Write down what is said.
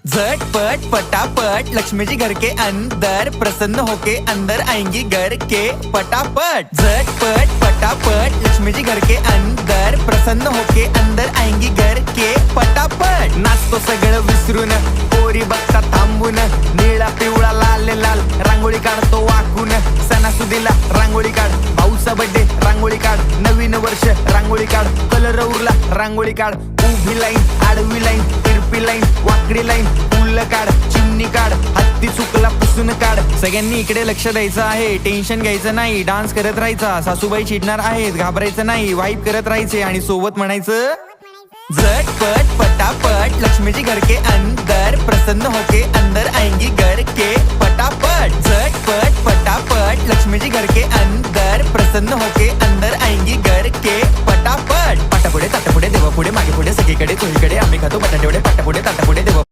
झटपट पटापट लक्ष्मी जी घर के अंदर प्रसन्न होके अंदर आएंगी घर के पटापट। झटपट पटापट लक्ष्मी जी घर के अंदर प्रसन्न होके अंदर आएंगी घर के पटापट। नाचतो सगळं विसरून पोरी बघता थांबून, निळा पिवळा लाल लाल रांगोळी काढतो वाकून। सणासुदीला रांगोळी काढ, भाऊचा बर्थडे रांगोळी काढ, नवीन वर्ष रांगोळी काढ, कलर उरला रांगोळी काढ। उभी लाईन, आडवी लाईन, तिरपी लाईन, वाकडी लाईन, फुल काढ, चिमणी काढ, हत्ती चुकला पुसून काढ। सगळ्यांनी इकडे लक्ष द्यायचं आहे, टेन्शन घ्यायचं नाही, डान्स करत राहायचा। सासूबाई चिडणार आहेत, घाबरायचं नाही, वाईप करत राहायचे आणि सोबत म्हणायचं झटपट पटापट लक्ष्मी जी घर के अंदर प्रसन्न होके अंदर आएंगी घर के पटापट। झटपट पटापट लक्ष्मी जी घर के अंदर प्रसन्न होके अंदर आएंगी घर के पटापट। पाटापुढे ताटापुढे देवापुढे मागे पुढे सगळीकडे चोहीकडे आम्ही खातो बटाटेवडे, पाटापुढे ताटापुढे देवा